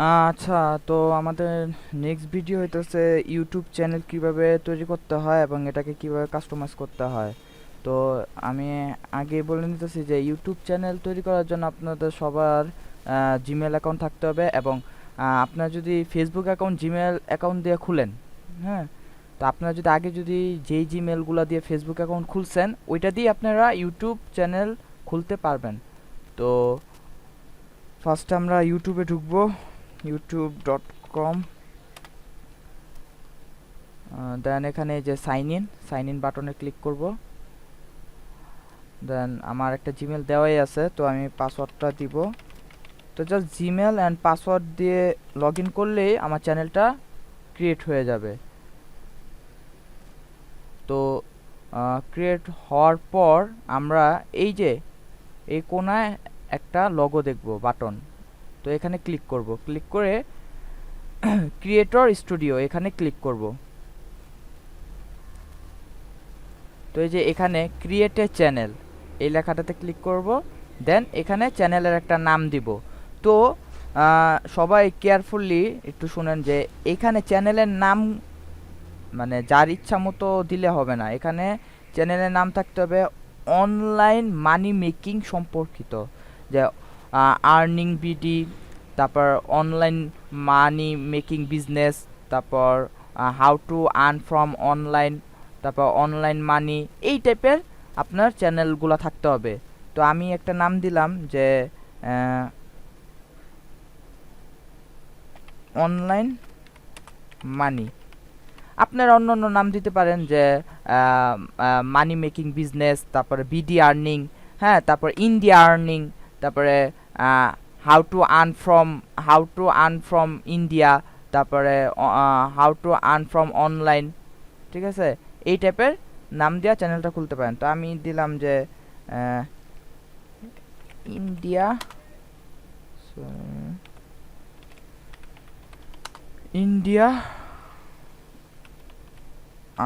আচ্ছা, তো আমাদের নেক্সট ভিডিও হইতেছে ইউটিউব চ্যানেল কিভাবে তৈরি করতে হয় এবং এটাকে কিভাবে কাস্টমাইজ করতে হয়। তো আমি আগে বলে নিতেছি যে ইউটিউব চ্যানেল তৈরি করার জন্য আপনাদের সবার জিমেল অ্যাকাউন্ট থাকতে হবে, এবং আপনার যদি ফেসবুক অ্যাকাউন্ট জিমেল অ্যাকাউন্ট দিয়ে খুলেন, হ্যাঁ, তো আপনারা যদি আগে যদি যেই জিমেলগুলো দিয়ে ফেসবুক অ্যাকাউন্ট খুলছেন ওইটা দিয়ে আপনারা ইউটিউব চ্যানেল খুলতে পারবেন। তো ফার্স্ট আমরা ইউটিউবে ঢুকবো, youtube.com। দেন এখানে যে সাইন ইন বাটনে ক্লিক করব। দেন আমার একটা জিমেল দেওয়াই আছে, তো আমি পাসওয়ার্ডটা দিব। তো জাস্ট জিমেল অ্যান্ড পাসওয়ার্ড দিয়ে লগ ইন করলেই আমার চ্যানেলটা ক্রিয়েট হয়ে যাবে। তো ক্রিয়েট হওয়ার পর আমরা এই যে এই কোনায় একটা লগো দেখব, বাটন। তো এখানে ক্লিক করব, ক্লিক করে ক্রিয়েটর স্টুডিও এখানে ক্লিক করব। তো এই যে এখানে ক্রিয়েট এ চ্যানেল এই লেখাটাতে ক্লিক করব। দেন এখানে চ্যানেলের একটা নাম দিব। তো সবাই কেয়ারফুলি একটু শুনেন যে এখানে চ্যানেলের নাম মানে যার ইচ্ছা মতো দিলে হবে না। এখানে চ্যানেলের নাম থাকতে হবে অনলাইন মানি মেকিং সম্পর্কিত, যে আর্নিং বিডি, তারপর অনলাইন মানি মেকিং বিজনেস, তারপর how to earn from online, তারপর অনলাইন মানি, এই টাইপের আপনার চ্যানেলগুলো থাকতে হবে। তো আমি একটা নাম দিলাম যে অনলাইন মানি। আপনারা অন্য অন্য নাম দিতে পারেন, যে মানি মেকিং বিজনেস, তারপরে বিডি আর্নিং, হ্যাঁ, তারপর ইন্ডিয়া আর্নিং, তারপরে how to earn from India, তারপরে how to earn from online. ঠিক আছে, এই টাইপের নাম দেওয়া চ্যানেলটা খুলতে পারেন। তো আমি দিলাম যে ইন্ডিয়া ইন্ডিয়া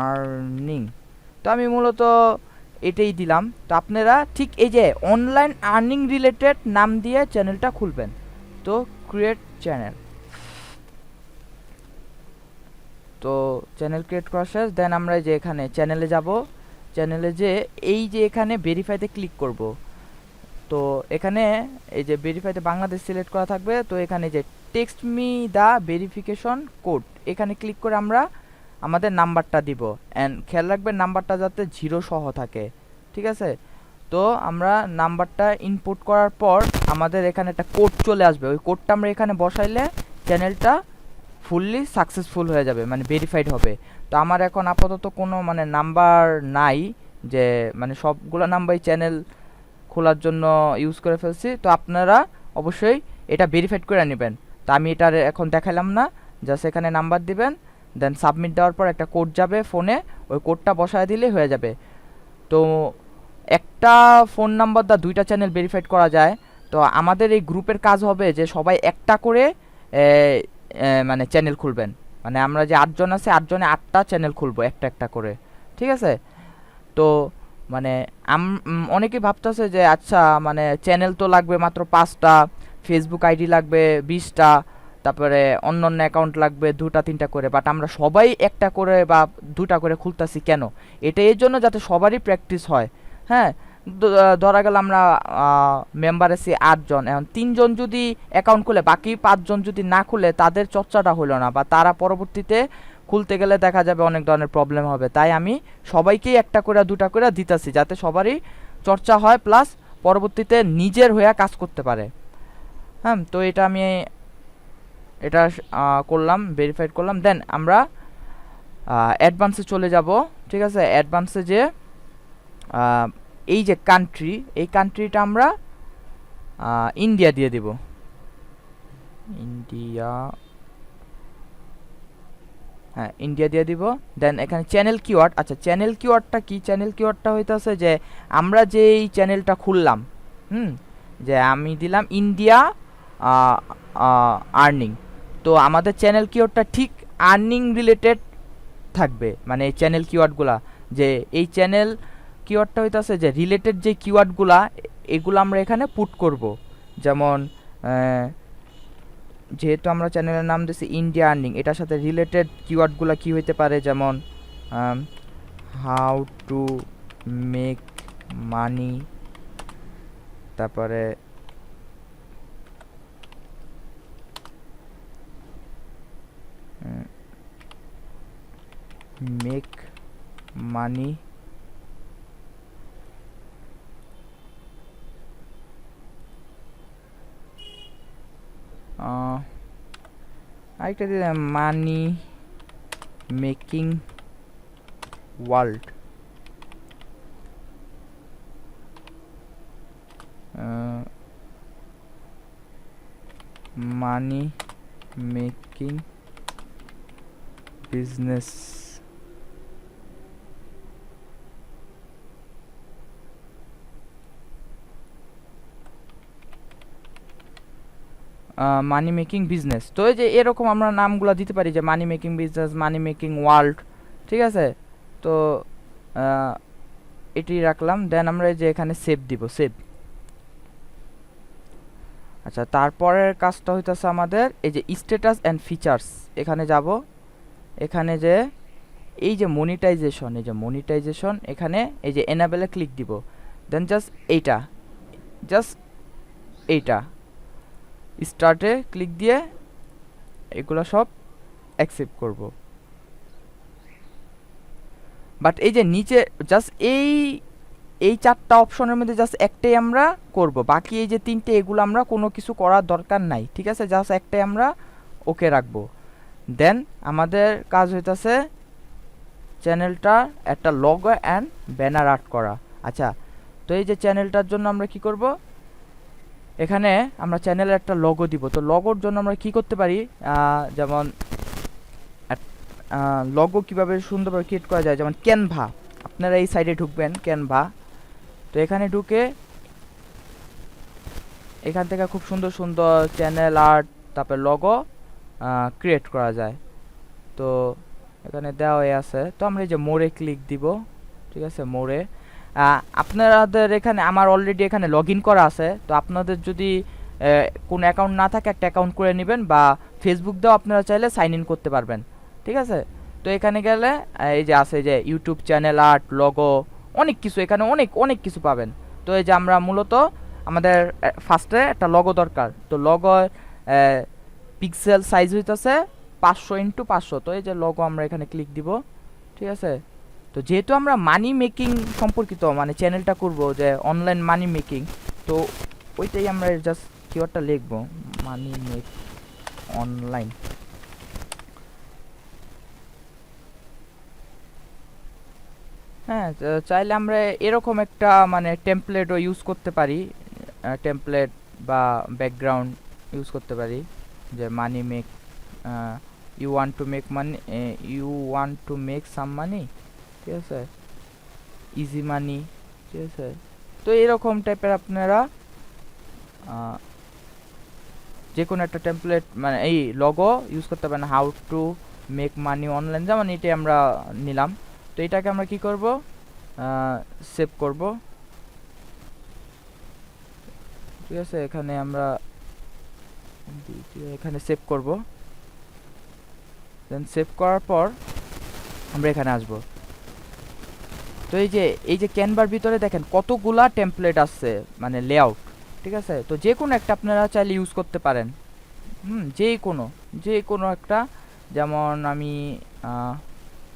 আর্নিং। তো আমি মূলত এটাই দিলাম। তো আপনারা ঠিক এই যে অনলাইন আর্নিং রিলেটেড নাম দিয়ে চ্যানেলটা খুলবেন। তো ক্রিয়েট চ্যানেল, তো চ্যানেল ক্রিয়েট করা শেষ। দেন আমরা যে এখানে চ্যানেলে যাব, চ্যানেলে যে এই যে এখানে ভেরিফাইতে ক্লিক করব। তো এখানে এই যে ভেরিফাইতে বাংলাদেশ সিলেক্ট করা থাকবে। তো এখানে যে text me the verification code এখানে ক্লিক করে আমরা আমাদের নাম্বারটা দিব। অ্যান্ড খেয়াল রাখবেন নাম্বারটা যাতে 0 সহ থাকে। ঠিক আছে, তো আমরা নাম্বারটা ইনপুট করার পর আমাদের এখানে একটা কোড চলে আসবে। ওই কোডটা আমরা এখানে বসাইলে চ্যানেলটা ফুললি সাকসেসফুল হয়ে যাবে, মানে ভেরিফাইড হবে। তো আমার এখন আপাতত কোনো মানে নাম্বার নাই, যে মানে সবগুলো নাম্বারই চ্যানেল খোলার জন্য ইউজ করে ফেলছি। তো আপনারা অবশ্যই এটা ভেরিফাইড করে নেবেন। তো আমি এটার এখন দেখালাম না, জাস্ট এখানে নাম্বার দিবেন। দেন সাবমিট দেওয়ার পর একটা কোড যাবে ফোনে, ওই কোডটা বসায় দিলেই হয়ে যাবে। তো একটা ফোন নাম্বার দা 2টা চ্যানেল ভেরিফাইড করা যায়। তো আমাদের এই গ্রুপের কাজ হবে যে সবাই একটা করে মানে চ্যানেল খুলবেন। মানে আমরা যে 8 জন আছে, 8 জনে 8টা চ্যানেল খুলবো একটা একটা করে। ঠিক আছে, তো মানে অনেকেই ভাবতেছে যে আচ্ছা মানে চ্যানেল তো লাগবে মাত্র 5টা, ফেসবুক আইডি লাগবে 20টা, তারপরে অন্য অন্য অ্যাকাউন্ট লাগবে 2টা 3টা করে, বাট আমরা সবাই একটা করে বা 2টা করে খুলতেছি কেন? এটা এর জন্য যাতে সবারই প্র্যাকটিস হয়। হ্যাঁ, ধরা গেল আমরা মেম্বার আছি 8 জন, এখন 3 জন যদি অ্যাকাউন্ট খুলে বাকি 5 জন যদি না খুলে তাদের চর্চাটা হলো না, বা তারা পরবর্তীতে খুলতে গেলে দেখা যাবে অনেক ধরনের প্রবলেম হবে। তাই আমি সবাইকেই একটা করে 2টা করে দিতেছি যাতে সবারই চর্চা হয়, প্লাস পরবর্তীতে নিজের হয়ে কাজ করতে পারে। হ্যাঁ, তো এটা আমি এটা করলাম, ভেরিফাইড করলাম। দেন আমরা অ্যাডভান্সে চলে যাব। ঠিক আছে, অ্যাডভান্সে যে এই যে কান্ট্রি, এই কান্ট্রিটা আমরা ইন্ডিয়া দিয়ে দিব। ইন্ডিয়া, হ্যাঁ ইন্ডিয়া দিয়ে দিব। দেন এখানে চ্যানেল কিওয়ার্ড, আচ্ছা চ্যানেল কিওয়ার্ডটা কি? চ্যানেল কিওয়ার্ডটা হইতেছে যে আমরা যেই চ্যানেলটা খুললাম, যে আমি দিলাম ইন্ডিয়া আর্নিং। তো আমাদের চ্যানেল কিওয়ার্ডটা ঠিক আর্নিং রিলেটেড থাকবে, মানে এই চ্যানেল কিওয়ার্ডগুলা, যে এই চ্যানেল কিওয়ার্ডটা হইতেছে যে রিলেটেড যে কিওয়ার্ডগুলা এগুলো আমরা এখানে পুট করব। যেমন যেহেতু আমরা চ্যানেলের নাম দিয়েছি ইন্ডিয়া আর্নিং, এটার সাথে রিলেটেড কিওয়ার্ডগুলো কি হইতে পারে, যেমন হাউ টু মেক মানি, তারপরে মেক মানি আরেকটা দিলাম মানি মেকিং ওয়ার্ল্ড, মানি মেকিং বিজনেস, মানি মেকিং বিজনেস। তো এই যে এরকম আমরা নামগুলো দিতে পারি, যে মানি মেকিং বিজনেস, মানি মেকিং ওয়ার্ল্ড, ঠিক আছে। তো এটি রাখলাম, দেন আমরা এই যে এখানে সেভ দিব, সেভ। আচ্ছা, তারপরের কাজটা হইতেছে আমাদের এই যে স্ট্যাটাস অ্যান্ড ফিচার্স, এখানে যাব। এখানে যে এই যে মনিটাইজেশন, এই যে মনিটাইজেশন, এখানে এই যে এনাবেলে ক্লিক দিব, দেন জাস্ট এইটা স্টার্টে ক্লিক দিয়ে এগুলো সব অ্যাকসেপ্ট করব। বাট এই যে নিচে জাস্ট এই চারটা অপশনের মধ্যে জাস্ট একটাই আমরা করব, বাকি এই যে তিনটে এগুলো আমরা কোনো কিছু করার দরকার নাই, ঠিক আছে। জাস্ট একটাই আমরা ওকে রাখবো। দেন আমাদের কাজ হইতাছে চ্যানেলটা একটা লোগো অ্যান্ড ব্যানার আর্ট করা। আচ্ছা, তো এই যে চ্যানেলটার জন্য আমরা কি করব, এখানে আমরা চ্যানেলের একটা লোগো দিব। তো লোগোর জন্য আমরা কি করতে পারি, যেমন লোগো কিভাবে সুন্দরভাবে ক্রিয়েট করা যায়, যেমন ক্যানভা, আপনারা এই সাইডে ঢুকবেন ক্যানভা। তো এখানে ঢুকে এখান থেকে খুব সুন্দর সুন্দর চ্যানেল আর্ট, তারপর লোগো ক্রিয়েট করা যায়। তো এখানে দেওয়াই আছে। তো আমরা এই যে মোড়ে ক্লিক দিব, ঠিক আছে। মোড়ে আপনাদের এখানে আমার অলরেডি এখানে লগ ইন করা আছে। তো আপনাদের যদি কোনো অ্যাকাউন্ট না থাকে, একটা অ্যাকাউন্ট করে নেবেন, বা ফেসবুক দিয়েও আপনারা চাইলে সাইন ইন করতে পারবেন, ঠিক আছে। তো এখানে গেলে এই যে আছে যে ইউটিউব চ্যানেল আর্ট, লোগো, অনেক কিছু, এখানে অনেক অনেক কিছু পাবেন। তো এই যে আমরা মূলত আমাদের ফার্স্টে একটা লোগো দরকার। তো লোগো পিক্সেল সাইজ হইতেছে 500x500। তো এই যে লোগো আমরা এখানে ক্লিক দিব, ঠিক আছে। তো যেহেতু আমরা মানি মেকিং সম্পর্কিত মানে চ্যানেলটা করব, যে অনলাইন মানি মেকিং, তো ওইটাই আমরা জাস্ট কিওয়ার্ডটা লিখবো, মানি মেক অনলাইন। হ্যাঁ, চাইলে আমরা এরকম একটা মানে টেমপ্লেটও ইউজ করতে পারি, টেমপ্লেট বা ব্যাকগ্রাউন্ড ইউজ করতে পারি, যে money make you want to make money, you want to make some money, ঠিক আছে, ইজি মানি, ঠিক আছে। তো এরকম টাইপের আপনারা যে কোনো একটা টেমপ্লেট মানে এই লোগো ইউজ করতে পারেন, how to make money online, যেমন এটাই আমরা নিলাম। তো এটাকে আমরা কি করব, সেভ করব, ঠিক আছে। এখানে আমরা এখানে সেভ করব, দেন সেভ করার পর আমরা এখানে আসব। তো এই যে ক্যানভার ভিতরে দেখেন কতগুলা টেমপ্লেট আছে, মানে লেআউট, ঠিক আছে। তো যে কোনো একটা আপনারা চাইলে ইউজ করতে পারেন, যে কোনো একটা, যেমন আমি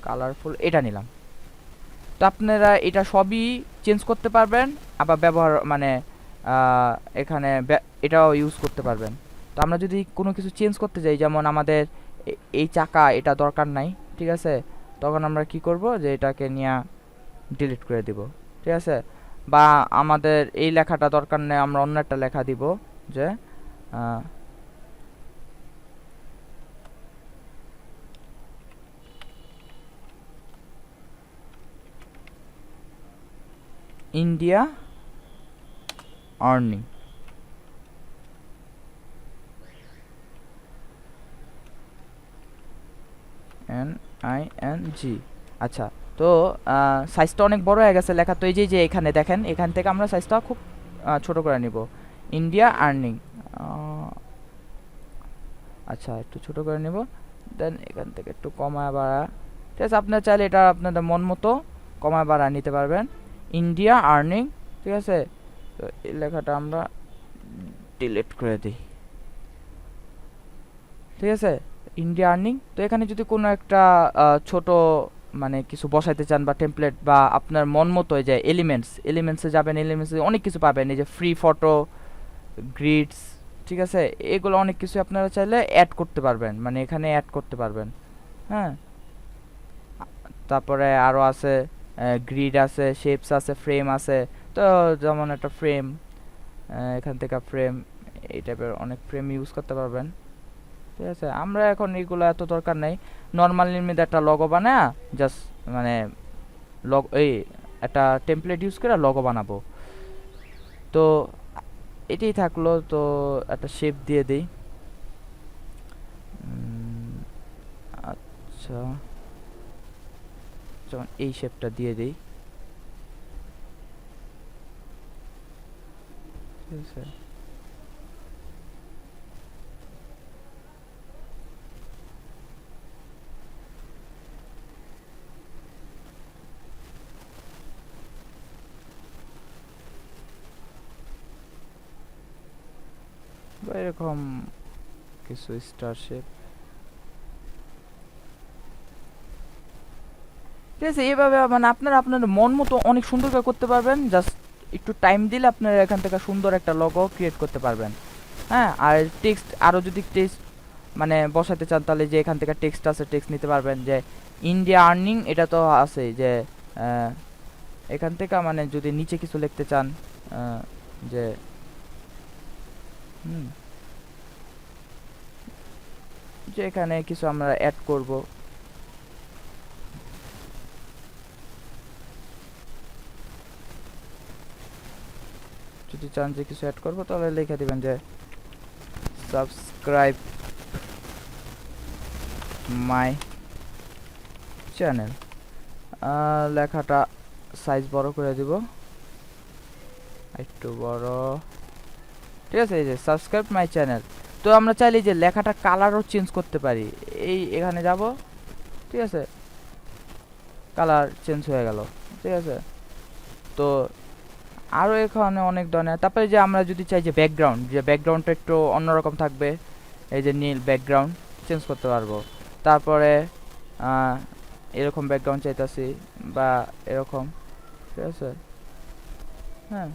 কালারফুল এটা নিলাম। তো আপনারা এটা সবই চেঞ্জ করতে পারবেন, আবার ব্যবহার মানে এখানে এটাও ইউজ করতে পারবেন। তো আমরা যদি কোনো কিছু চেঞ্জ করতে যাই, যেমন আমাদের এই চাকা এটা দরকার নাই, ঠিক আছে, তখন আমরা কি করব, যে এটাকে নিয়ে ডিলিট করে দিব, ঠিক আছে। বা আমাদের এই লেখাটা দরকার নেই, আমরা অন্য একটা লেখা দিব, যে ইন্ডিয়া আর্নিং, NING। আচ্ছা, তো সাইজটা অনেক বড় হয়ে গেছে লেখা। তো এই যে এখানে দেখেন, এখান থেকে আমরা সাইজটা খুব ছোট করে নিব, ইন্ডিয়া আর্নিং। আচ্ছা একটু ছোট করে নিব, দেন এখান থেকে একটু কমায় বাড়া, ঠিক আছে। আপনার চাইলে এটা আপনাদের মন মতো কমায় বাড়া নিতে পারবেন। ইন্ডিয়া আর্নিং, ঠিক আছে। তো এই লেখাটা আমরা ডিলিট করে দিই, ঠিক আছে। India earning. তো এখানে যদি কোনো একটা ছোট মানে কিছু বসাইতে চান বা টেমপ্লেট বা আপনার মন মতো, এই যে এলিমেন্টসে যাবেন, এলিমেন্টসে অনেক কিছু পাবেন, এই যে ফ্রি ফটো, গ্রিডস, ঠিক আছে। এগুলো অনেক কিছু আপনারা চাইলে অ্যাড করতে পারবেন, মানে এখানে অ্যাড করতে পারবেন। হ্যাঁ, তারপরে আরও আছে গ্রিড আছে, শেপস আছে, ফ্রেম আছে। তো যেমন একটা ফ্রেম, এখান থেকে ফ্রেম, এই টাইপের অনেক ফ্রেম ইউজ করতে পারবেন, ঠিক আছে। আমরা এখন এগুলো এত দরকার নেই, নর্মাল নির্মিত একটা লগো বানায় জাস্ট মানে এই একটা টেমপ্লেট ইউজ করে লগো বানাবো। তো এটাই থাকলো। তো একটা শেপ দিয়ে দিই। আচ্ছা, যেমন এই শেপটা দিয়ে দিই, ঠিক আছে। বা এরকম কিছু স্টার শেপ, ঠিক আছে। এইভাবে মানে আপনারা আপনার মন মতো অনেক সুন্দর করে করতে পারবেন, জাস্ট একটু টাইম দিলে আপনারা এখান থেকে সুন্দর একটা লোগো ক্রিয়েট করতে পারবেন। হ্যাঁ, আর টেক্সট, আরও যদি টেক্সট মানে বসাতে চান তাহলে যে এখান থেকে টেক্সট আছে, টেক্সট নিতে পারবেন। যে ইন্ডিয়া আর্নিং এটা তো আছে, যে এখান থেকে মানে যদি নিচে কিছু লিখতে চান, যে যে এখানে কিছু আমরা অ্যাড করব, যদি চান যে কিছু অ্যাড করব তাহলে লিখে দিবেন যে সাবস্ক্রাইব মাই চ্যানেল। লেখাটা সাইজ বড় করে দিব, একটু বড়, ঠিক আছে। এই যে সাবস্ক্রাইব মাই চ্যানেল। তো আমরা চাইলে যে লেখাটা কালারও চেঞ্জ করতে পারি। এই এখানে যাব, ঠিক আছে, কালার চেঞ্জ হয়ে গেল, ঠিক আছে। তো আরও এখানে অনেক ধরনের, তারপরে যে আমরা যদি চাই যে ব্যাকগ্রাউন্ড, যে ব্যাকগ্রাউন্ডটা একটু অন্যরকম থাকবে, এই যে নীল ব্যাকগ্রাউন্ড চেঞ্জ করতে পারবো। তারপরে এরকম ব্যাকগ্রাউন্ড চাইতাছি বা এরকম, ঠিক আছে। হ্যাঁ,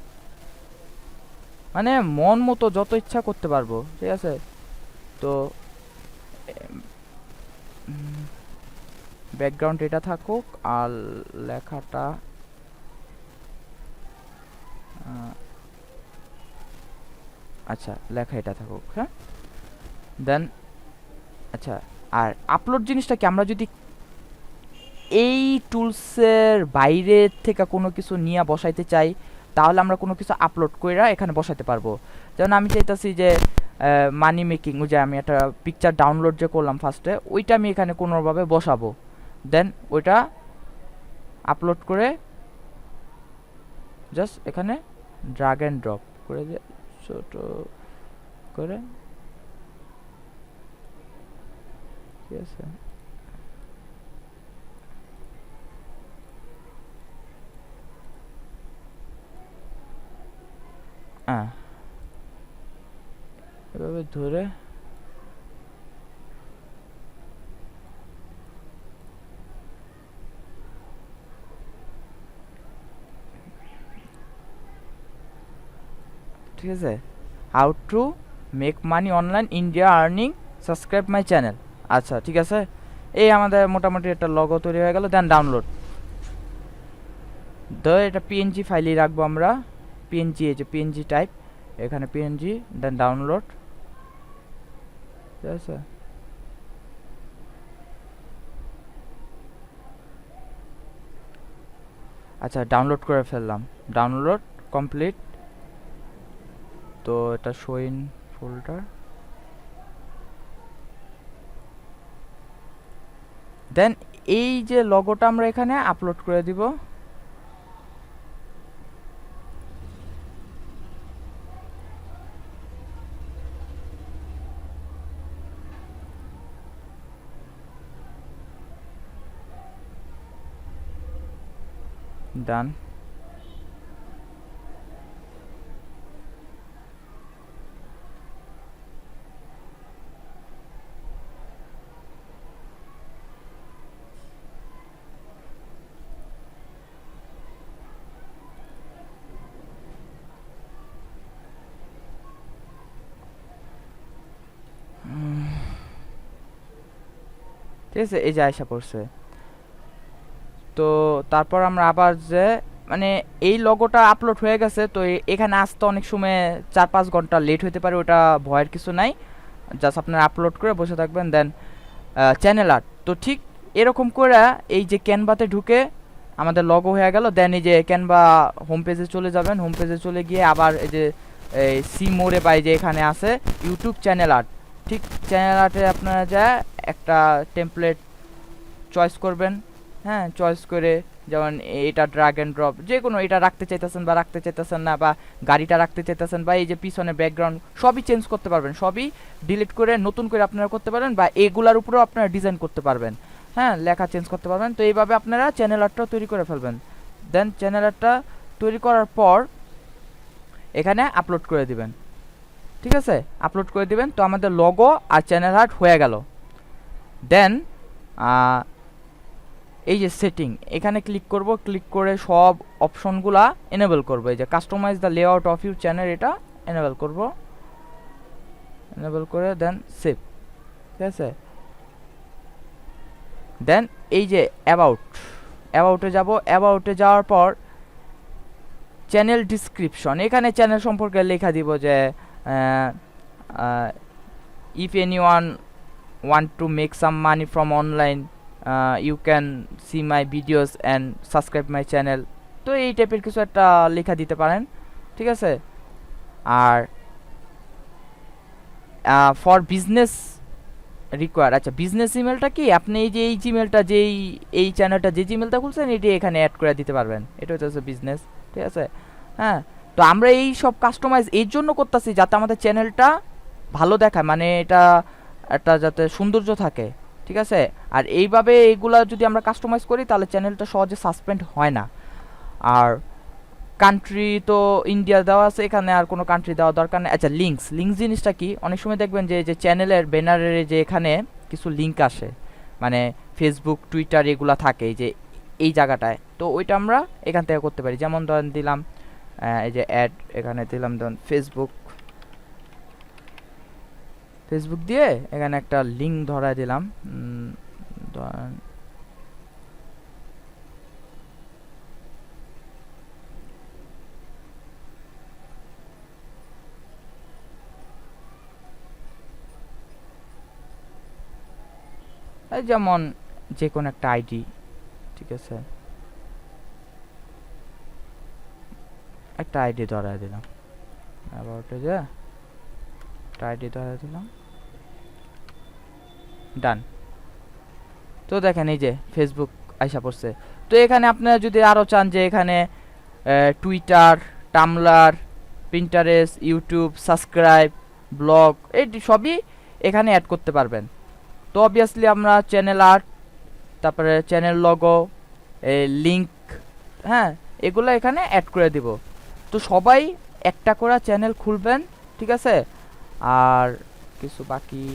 মানে মন মতো যত ইচ্ছা করতে পারবো, ঠিক আছে। তো ব্যাকগ্রাউন্ড এটা থাকুক, আর লেখাটা আচ্ছা লেখা এটা থাকুক, হ্যাঁ। দেন আচ্ছা, আর আপলোড জিনিসটা কি, আমরা যদি এই টুলসের বাইরে থেকে কোনো কিছু নিয়ে বসাইতে চাই তাহলে আমরা কোনো কিছু আপলোড কইরা এখানে বসাইতে পারবো। যেমন আমি চাইতাছি যে মানি মেকিং, ওই যে আমি একটা পিকচার ডাউনলোড যে করলাম ফার্স্টে, ওইটা আমি এখানে কোনোভাবে বসাবো। দেন ওইটা আপলোড করে জাস্ট এখানে ড্রাগ অ্যান্ড ড্রপ করে দিয়ে ছোট করে, ঠিক আছে। হ্যাঁ, এভাবে ধরে, ঠিক আছে। How to make money online, India earning, subscribe my channel. আচ্ছা ঠিক আছে, এই আমাদের মোটামুটি একটা লগো তৈরি হয়ে গেল। দেন ডাউনলোড, তো এটা পিএনজি ফাইলেই রাখবো আমরা, পিএনজি, এই যে পিএনজি টাইপ, এখানে পিএনজি, দেন ডাউনলোড, ঠিক আছে। আচ্ছা ডাউনলোড করে ফেললাম, ডাউনলোড কমপ্লিট। তো এটা শো ইন ফোল্ডার, দেন এই যে লগোটা আমরা এখানে আপলোড করে দিব। ডান। ঠিক আছে, এই যে আয়সা পড়ছে। তো তারপর আমরা আবার যে মানে এই লোগোটা আপলোড হয়ে গেছে, তো এখানে আসতে অনেক সময় 4-5 ঘন্টা লেট হতে পারে, ওটা ভয়ের কিছু নাই, জাস্ট আপনারা আপলোড করে বসে থাকবেন। দেন চ্যানেল আর্ট, তো ঠিক এরকম করে এই যে ক্যানভাতে ঢুকে আমাদের লগো হয়ে গেল। দেন এই যে ক্যানভা হোম পেজে চলে যাবেন, হোম পেজে চলে গিয়ে আবার এই যে এই সি মোড়ে পাই যে এখানে আছে ইউটিউব চ্যানেল আর্ট। ঠিক চ্যানেল আর্টে আপনারা যা একটা টেমপ্লেট চয়েস করবেন, হ্যাঁ, চয়েস করে যেমন এটা ড্রাগ অ্যান্ড ড্রপ, যে কোনো এটা রাখতে চাইতেছেন বা রাখতে চাইতেছেন না, বা গাড়িটা রাখতে চাইতেছেন, বা এই যে পিছনে ব্যাকগ্রাউন্ড সবই চেঞ্জ করতে পারবেন, সবই ডিলিট করে নতুন করে আপনারা করতে পারবেন, বা এগুলার উপরেও আপনারা ডিজাইন করতে পারবেন, হ্যাঁ, লেখা চেঞ্জ করতে পারবেন। তো এইভাবে আপনারা চ্যানেল আর্টটাও তৈরি করে ফেলবেন। দেন চ্যানেল আর্টটা তৈরি করার পর এখানে আপলোড করে দিবেন। ঠিক আছে, আপলোড করে দিবেন। তো আমাদের লোগো আর চ্যানেল আর্ট হয়ে গেল। দেন এই যে সেটিং, এখানে ক্লিক করব, ক্লিক করে সব অপশনগুলা এনেবল করব। এই যে customise the layout of your channel, এটা এনেবল করব, এনেবল করে দেন সেভ। ঠিক আছে, দেন এই যে অ্যাবাউটে যাব। অ্যাবাউটে যাওয়ার পর চ্যানেল ডিসক্রিপশন, এখানে চ্যানেল সম্পর্কে লেখা দিব যে if anyone want to make some money from online, you can see my videos and subscribe my channel। তো এই টাইপের কিছু একটা লেখা দিতে পারেন। ঠিক আছে, আর ফর বিজনেস রিকোয়ার, আচ্ছা বিজনেস ইমেলটা কি, আপনি এই যে এই জিমেলটা, যেই এই চ্যানেলটা যে জিমেলটা খুলছেন এটি এখানে অ্যাড করে দিতে পারবেন, এটা হচ্ছে বিজনেস। ঠিক আছে, হ্যাঁ। তো আমরা এই সব কাস্টমাইজ এর জন্য করতেছি যাতে আমাদের চ্যানেলটা ভালো দেখায়, মানে এটা একটা যাতে সৌন্দর্য থাকে। ঠিক আছে, আর এইভাবে এইগুলা যদি আমরা কাস্টমাইজ করি তাহলে চ্যানেলটা সহজে সাসপেন্ড হয় না। আর কান্ট্রি তো ইন্ডিয়া দেওয়া আছে, এখানে আর কোনো কান্ট্রি দেওয়া দরকার নেই। আচ্ছা লিঙ্কস জিনিসটা কি, অনেক সময় দেখবেন যে যে চ্যানেলের ব্যানারের যে এখানে কিছু লিঙ্ক আসে, মানে ফেসবুক টুইটার এগুলা থাকে এই যে এই জায়গাটায়, তো ওইটা আমরা এখান থেকে করতে পারি। যেমন ধরেন দিলাম এই যে অ্যাড, এখানে দিলাম ধরুন ফেসবুক দিয়ে এখানে একটা লিঙ্ক ধরায় দিলাম, ধরেন যেমন যে কোনো একটা আইডি। ঠিক আছে, একটা আইডি ধরায় দিলাম, অ্যাবাউটে যে একটা আইডি ধরায় দিলাম, ডান। তো দেখেন এই যে ফেসবুক আইসা পড়ছে। তো এখানে আপনারা যদি আরও চান যে এখানে Twitter, Tumblr, Pinterest, YouTube, subscribe, blog, এই সবই এখানে অ্যাড করতে পারবেন। তো অবভিয়াসলি আমরা চ্যানেল আর্ট, তারপরে চ্যানেল লগো, লিঙ্ক, হ্যাঁ, এগুলো এখানে অ্যাড করে দিব। তো সবাই একটা করে চ্যানেল খুলবেন। ঠিক আছে, আর কিছু বাকি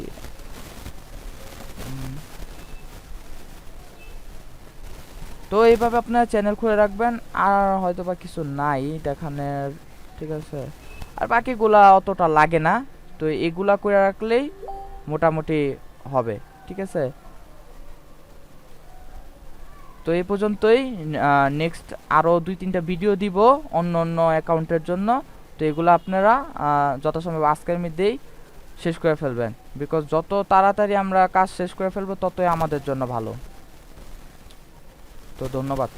তো এইভাবে আপনারা চ্যানেল খুলে রাখবেন, আর হয়তো বা কিছু নাই দেখানোর। ঠিক আছে, আর বাকিগুলা অতটা লাগে না, তো এগুলা করে রাখলেই মোটামুটি হবে। ঠিক আছে, তো এই পর্যন্তই। নেক্সট আরও 2-3টা ভিডিও দিব অন্য অন্য অ্যাকাউন্টের জন্য। তো এগুলো আপনারা যথাসম্ভব আজকের মধ্যেই শেষ করে ফেলবেন, বিকজ যত তাড়াতাড়ি আমরা কাজ শেষ করে ফেলবো ততই আমাদের জন্য ভালো। তো ধন্যবাদ।